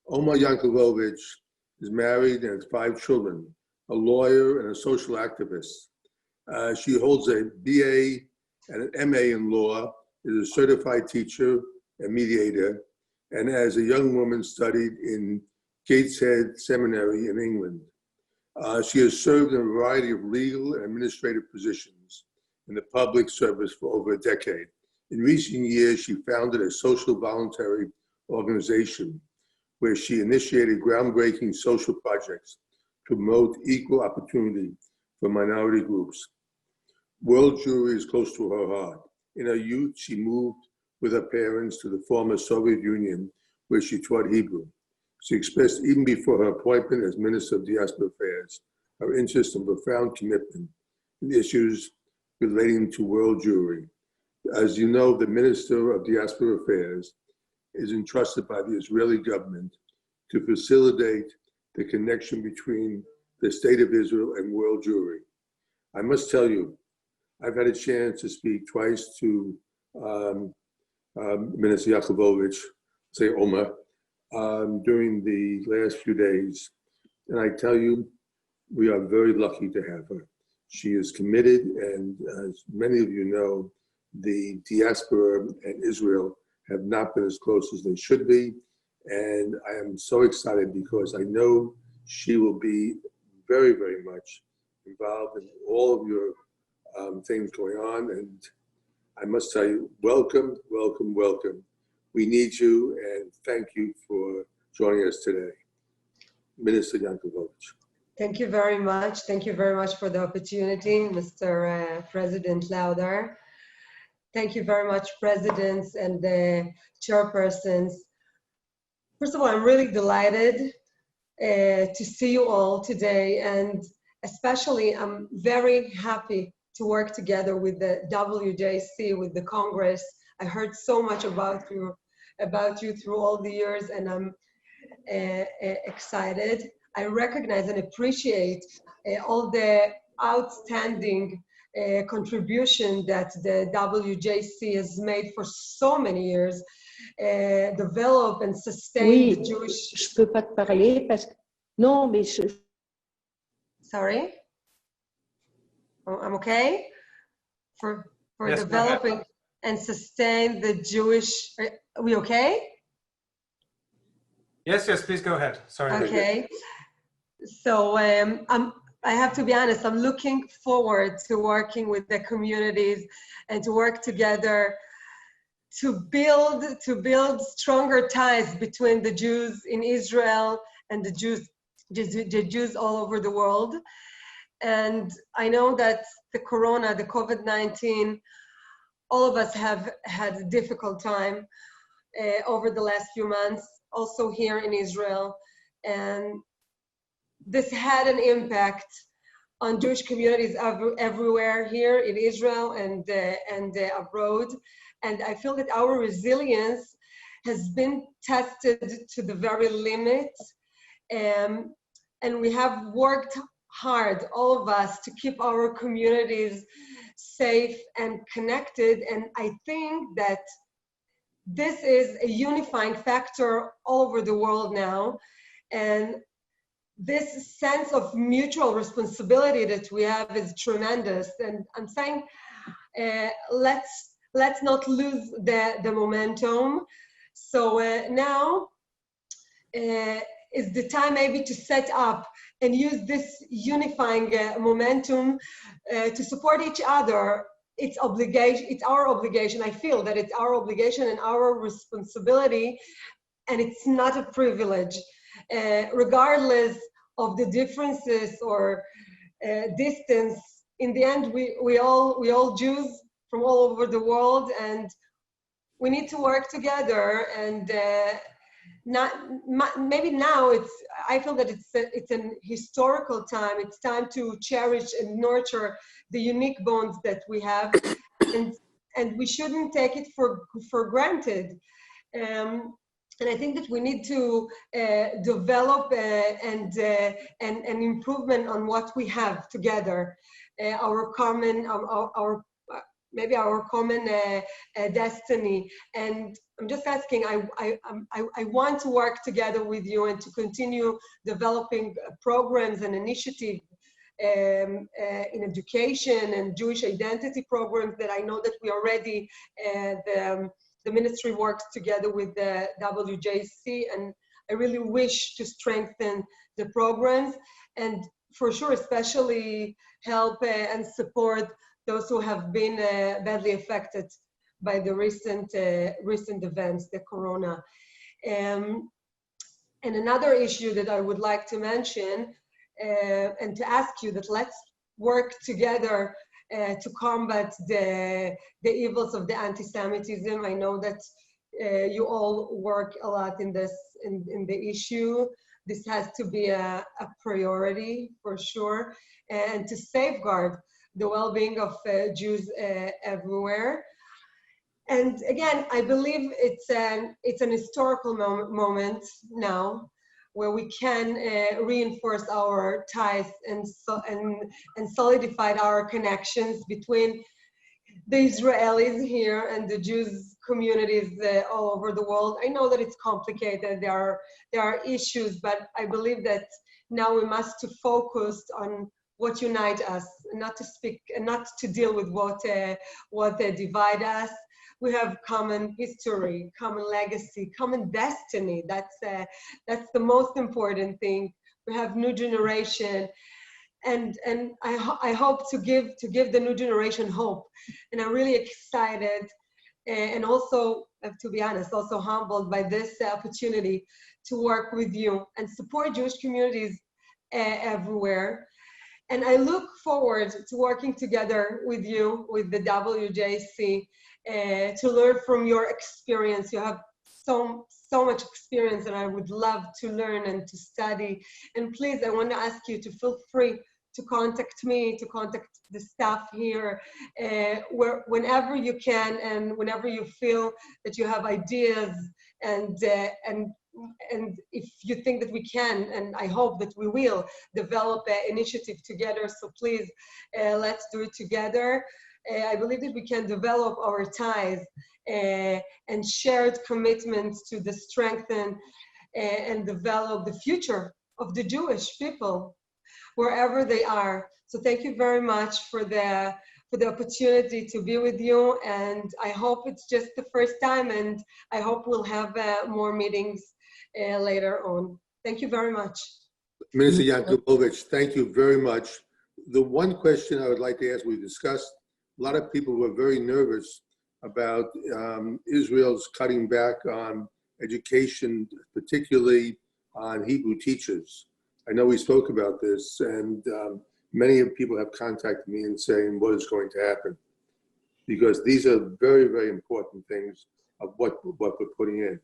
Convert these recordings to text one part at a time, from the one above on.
Omar Yankovovich is married and has 5 children, a lawyer and a social activist. She holds a BA and an MA in law, is a certified teacher and mediator, and as a young woman studied in Gateshead Seminary in England. She has served in a variety of legal and administrative positions in the public service for over a decade. In recent years, she founded a social voluntary organization where she initiated groundbreaking social projects to promote equal opportunity for minority groups. World Jewry is close to her heart. In her youth, she moved with her parents to the former Soviet Union, where she taught Hebrew. She expressed, even before her appointment as Minister of Diaspora Affairs, her interest and profound commitment in issues relating to world Jewry. As you know, the Minister of Diaspora Affairs is entrusted by the Israeli government to facilitate the connection between the State of Israel and world Jewry. I must tell you, I've had a chance to speak twice to Minister Yakovovich, say Omar, during the last few days. And I tell you, we are very lucky to have her. She is committed, and as many of you know, the diaspora and Israel have not been as close as they should be. And I am so excited because I know she will be very, very much involved in all of your things going on. And I must tell you, welcome, welcome, welcome. We need you, and thank you for joining us today. Minister Yankovovich. Thank you very much. Thank you very much for the opportunity, Mr. President Lauder. Thank you very much, presidents and the chairpersons. First of all, I'm really delighted to see you all today, and especially I'm very happy to work together with the WJC, with the Congress. I heard so much about you through all the years, and I'm excited. I recognize and appreciate all the outstanding contribution that the WJC has made for so many years, develop and sustain the Jewish... Je peux pas te parler parce que... Non, mais je... Sorry? Oh, I'm okay? For yes, developing and sustain the Jewish... Are we okay? Yes, please go ahead. Sorry. Okay. So I have to be honest, I'm looking forward to working with the communities and to work together to build stronger ties between the Jews in Israel and the Jews all over the world. And I know that the corona, the COVID-19, all of us have had a difficult time over the last few months, also here in Israel. And this had an impact on Jewish communities everywhere here in Israel and abroad. And I feel that our resilience has been tested to the very limit. And we have worked hard, all of us, to keep our communities safe and connected. And I think that this is a unifying factor all over the world now. And this sense of mutual responsibility that we have is tremendous. And I'm saying, let's not lose the momentum. So now is the time maybe to set up and use this unifying momentum to support each other. It's our obligation. I feel that it's our obligation and our responsibility, and it's not a privilege. Regardless of the differences or distance, in the end, we all Jews from all over the world, and we need to work together. And maybe now I feel that it's an historical time. It's time to cherish and nurture the unique bonds that we have, and we shouldn't take it for granted. And I think that we need to develop an improvement on what we have together, our common, maybe our common destiny. And I'm just asking, I want to work together with you and to continue developing programs and initiatives in education and Jewish identity programs that I know that we already, the ministry works together with the WJC, and I really wish to strengthen the programs and for sure, especially help and support those who have been badly affected by the recent events, the corona. And another issue that I would like to mention and to ask you that let's work together to combat the evils of the anti-Semitism. I know that you all work a lot in this, in the issue. This has to be a priority for sure, and to safeguard the well-being of Jews everywhere. And again, I believe it's an historical moment now where we can reinforce our ties and solidify our connections between the Israelis here and the Jews communities all over the world. I know that it's complicated, there are issues, but I believe that now we must to focus on what unites us, not to speak and not to deal with what divide us. We have common history, common legacy, common destiny. That's the most important thing. We have new generation, and I hope to give the new generation hope. And I'm really excited, and also, to be honest, also humbled by this opportunity to work with you and support Jewish communities everywhere. And I look forward to working together with you, with the WJC, to learn from your experience. You have so much experience, and I would love to learn and to study. And please, I want to ask you to feel free to contact me, to contact the staff here, whenever you can, and whenever you feel that you have ideas, and if you think that we can, and I hope that we will, develop an initiative together. So please, let's do it together. I believe that we can develop our ties and shared commitments to strengthen and develop the future of the Jewish people, wherever they are. So thank you very much for the opportunity to be with you, and I hope it's just the first time, and I hope we'll have more meetings later on. Thank you very much. Minister Yankulovich, thank you very much. The one question I would like to ask, we discussed, a lot of people were very nervous about Israel's cutting back on education, particularly on Hebrew teachers. I know we spoke about this, and many people have contacted me and saying what is going to happen, because these are very, very important things of what we're putting in.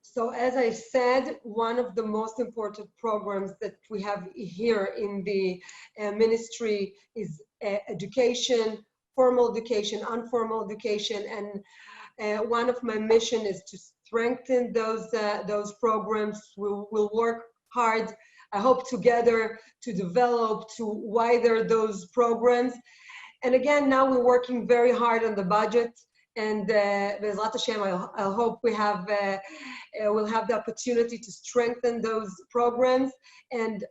So as I said, one of the most important programs that we have here in the ministry is education, formal education, informal education, and one of my mission is to strengthen those programs. We'll work hard, I hope, together to develop, to widen those programs. And again, now we're working very hard on the budget, and Be'ezrat Hashem, I hope we'll have the opportunity to strengthen those programs. And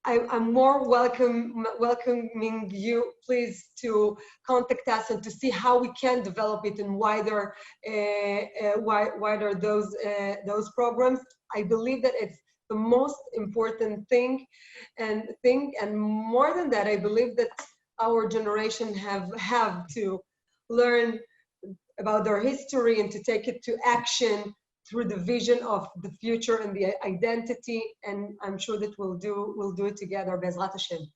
I'm more welcoming you, please, to contact us and to see how we can develop it and wider those programs. I believe that it's the most important thing, and more than that, I believe that our generation have to learn about their history and to take it to action through the vision of the future and the identity, and I'm sure that we'll do it together, Be'ezrat Hashem.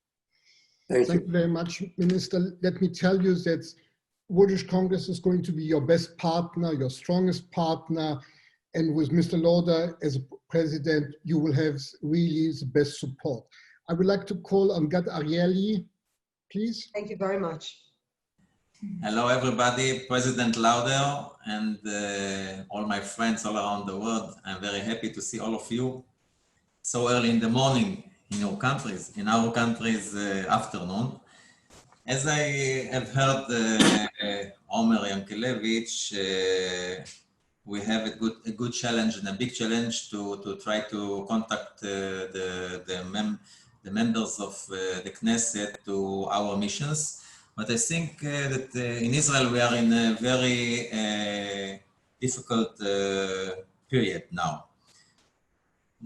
Thank you very much, Minister. Let me tell you that Woolwich Congress is going to be your best partner, your strongest partner, and with Mr. Lauder as president, you will have really the best support. I would like to call on Gad Arieli, please. Thank you very much. Hello, everybody. President Lauder and all my friends all around the world. I'm very happy to see all of you so early in the morning in your countries, in our countries afternoon. As I have heard Omer Yankelevich, we have a good challenge and a big challenge to try to contact the members of the Knesset to our missions. But I think that in Israel we are in a very difficult period now.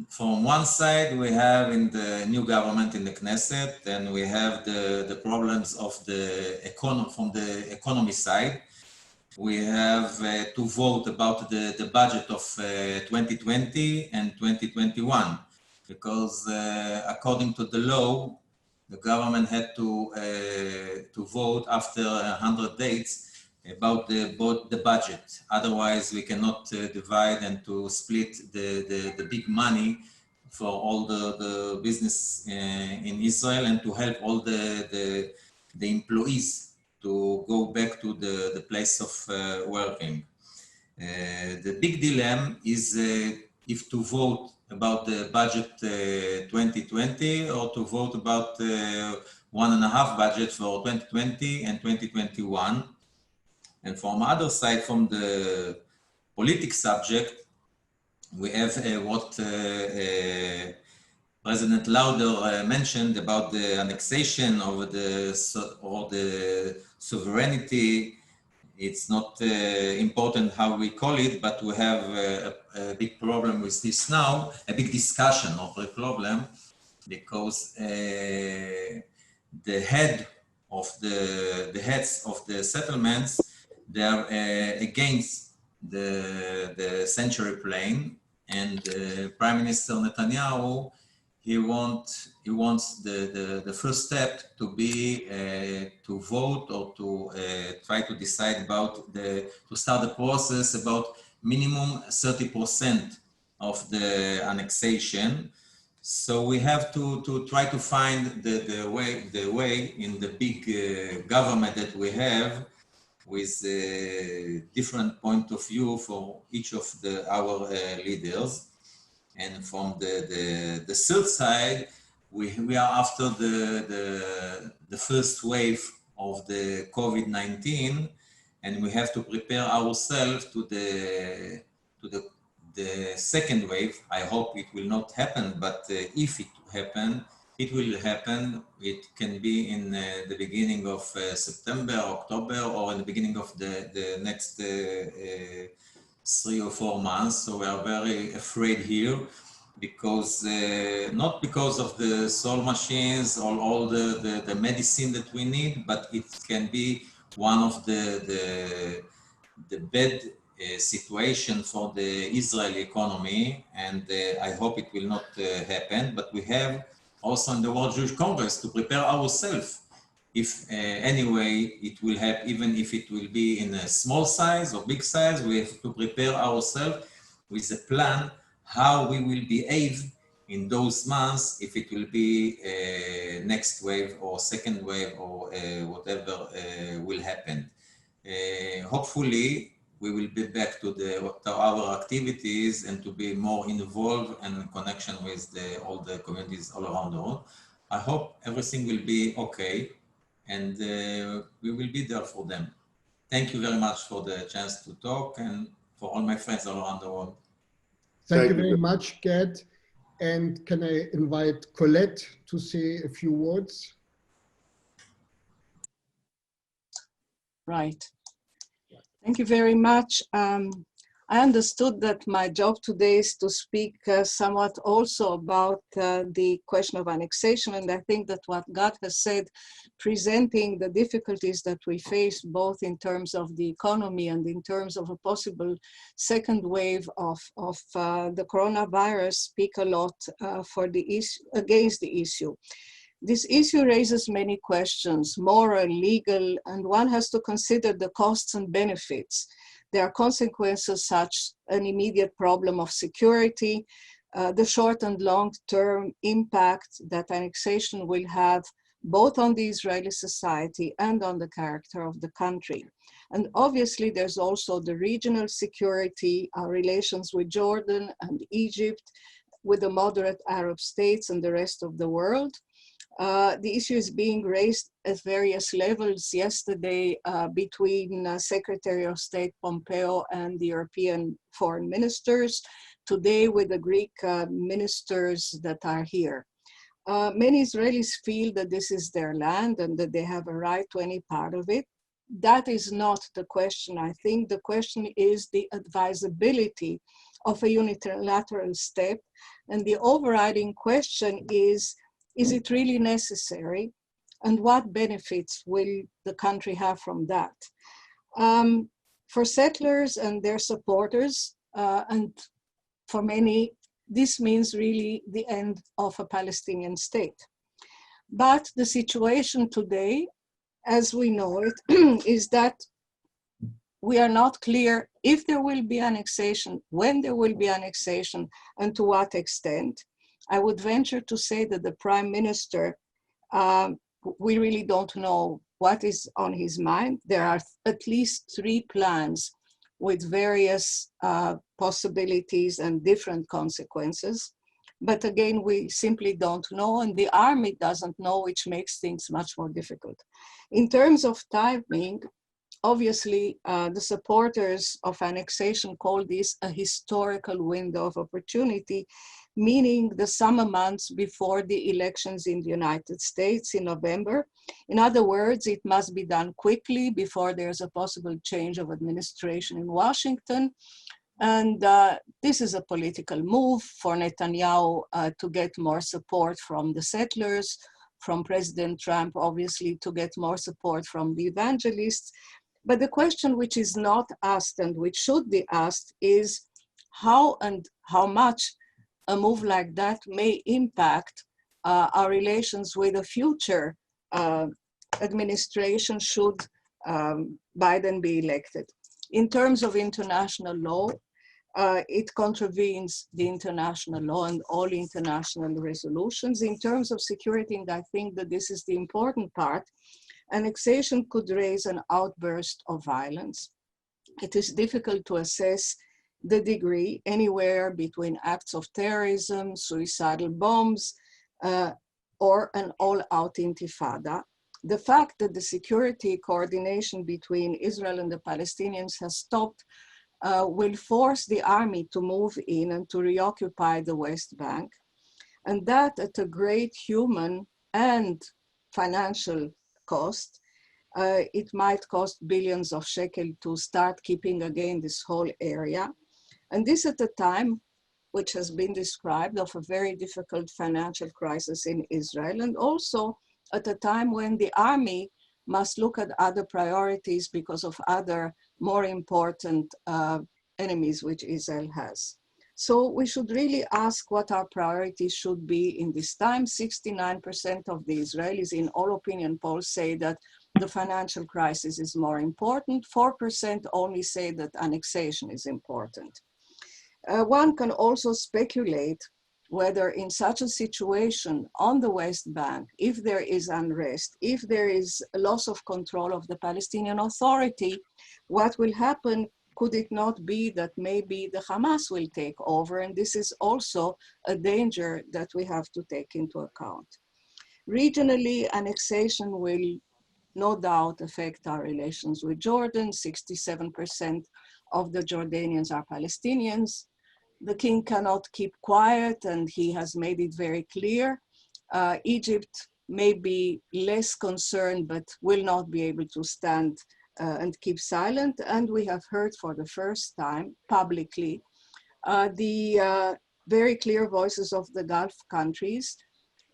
From one side, we have in the new government in the Knesset, and we have the problems of from the economy side. We have to vote about the budget of 2020 and 2021, because according to the law, the government had to vote after 100 days about the budget. Otherwise, we cannot divide and to split the big money for all the business in Israel and to help all the employees to go back to the place of working. The big dilemma is if to vote about the budget 2020 or to vote about 1.5 budget for 2020 and 2021. And from other side, from the political subject, we have what President Lauder mentioned about the annexation of the sovereignty. It's not important how we call it, but we have a big problem with this now, a big discussion of the problem, because the heads of the settlements, they are against the sanctuary plan, and Prime Minister Netanyahu, he wants the first step to be to vote or to try to decide about to start the process about minimum 30% of the annexation. So we have to try to find the way in the big government that we have, with a different point of view for each of our leaders. And from the third side, we are after the first wave of the COVID-19, and we have to prepare ourselves to the second wave. I hope it will not happen, but if it happen, it will happen. It can be in the beginning of September, October, or in the beginning of the next 3 or 4 months. So we are very afraid here, because not because of the soul machines or all the medicine that we need, but it can be one of the bad situation for the Israeli economy, and I hope it will not happen. But we have also in the World Jewish Congress to prepare ourselves. If anyway it will happen, even if it will be in a small size or big size, we have to prepare ourselves with a plan how we will behave in those months, if it will be next wave or second wave or whatever will happen. Hopefully, we will be back to our activities and to be more involved and in connection with all the communities all around the world. I hope everything will be okay, and we will be there for them. Thank you very much for the chance to talk, and for all my friends all around the world. Thank you very much, Gad. And can I invite Colette to say a few words? Right. Thank you very much. I understood that my job today is to speak somewhat also about the question of annexation, and I think that what Gad has said, presenting the difficulties that we face both in terms of the economy and in terms of a possible second wave of the coronavirus, speak a lot for the against the issue. This issue raises many questions, moral, legal, and one has to consider the costs and benefits. There are consequences such an immediate problem of security, the short and long-term impact that annexation will have both on the Israeli society and on the character of the country. And obviously there's also the regional security, our relations with Jordan and Egypt, with the moderate Arab states and the rest of the world. The issue is being raised at various levels yesterday between Secretary of State Pompeo and the European foreign ministers, today with the Greek ministers that are here. Many Israelis feel that this is their land and that they have a right to any part of it. That is not the question. I think the question is the advisability of a unilateral step. And the overriding question is it really necessary? And what benefits will the country have from that? For settlers and their supporters, and for many, this means really the end of a Palestinian state. But the situation today, as we know it, is that we are not clear if there will be annexation, when there will be annexation, and to what extent. I would venture to say that the Prime Minister, we really don't know what is on his mind. There are at least 3 plans with various possibilities and different consequences. But again, we simply don't know, and the army doesn't know, which makes things much more difficult. In terms of timing, obviously, the supporters of annexation call this a historical window of opportunity, meaning the summer months before the elections in the United States in November. In other words, it must be done quickly before there's a possible change of administration in Washington. And this is a political move for Netanyahu to get more support from the settlers, from President Trump, obviously, to get more support from the evangelists. But the question which is not asked and which should be asked is how and how much a move like that may impact our relations with a future administration should Biden be elected. In terms of international law, it contravenes the international law and all international resolutions. In terms of security, and I think that this is the important part, annexation could raise an outburst of violence. It is difficult to assess the degree, anywhere between acts of terrorism, suicidal bombs, or an all-out intifada. The fact that the security coordination between Israel and the Palestinians has stopped will force the army to move in and to reoccupy the West Bank, and that at a great human and financial cost. It might cost billions of shekels to start keeping again this whole area. And this at a time which has been described of a very difficult financial crisis in Israel, and also at a time when the army must look at other priorities because of other more important enemies which Israel has. So we should really ask what our priorities should be in this time. 69% of the Israelis in all opinion polls say that the financial crisis is more important. 4% only say that annexation is important. One can also speculate whether in such a situation on the West Bank, if there is unrest, if there is a loss of control of the Palestinian Authority, what will happen? Could it not be that maybe the Hamas will take over? And this is also a danger that we have to take into account. Regionally, annexation will no doubt affect our relations with Jordan. 67% of the Jordanians are Palestinians. The king cannot keep quiet, and he has made it very clear. Egypt may be less concerned, but will not be able to stand and keep silent. And we have heard for the first time publicly the very clear voices of the Gulf countries,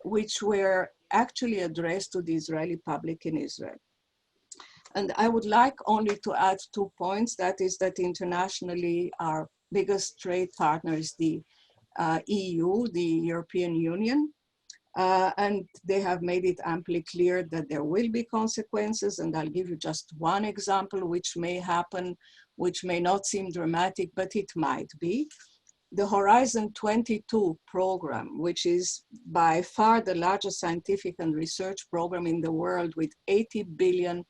which were actually addressed to the Israeli public in Israel. And I would like only to add 2 points. That is that internationally, our biggest trade partner is the EU, the European Union. And they have made it amply clear that there will be consequences. And I'll give you just one example, which may happen, which may not seem dramatic, but it might be. The Horizon 22 program, which is by far the largest scientific and research program in the world with 80 billion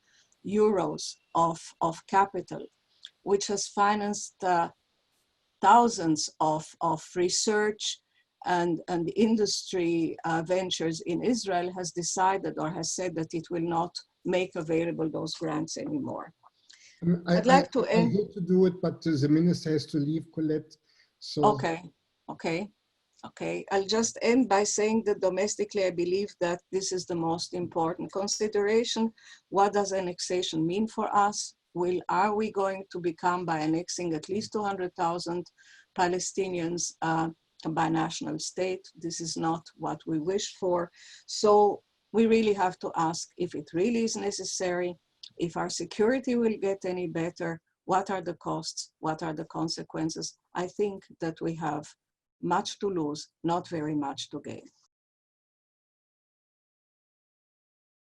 euros of capital, which has financed thousands of research and the industry ventures in Israel has decided or has said that it will not make available those grants anymore. I'd like to I end. hate to do it, but the minister has to leave, Colette. So Okay. I'll just end by saying that domestically, I believe that this is the most important consideration. What does annexation mean for us? Are we going to become, by annexing at least 200,000 Palestinians, a binational state? This is not what we wish for. So we really have to ask if it really is necessary, if our security will get any better, what are the costs, what are the consequences? I think that we have much to lose, not very much to gain.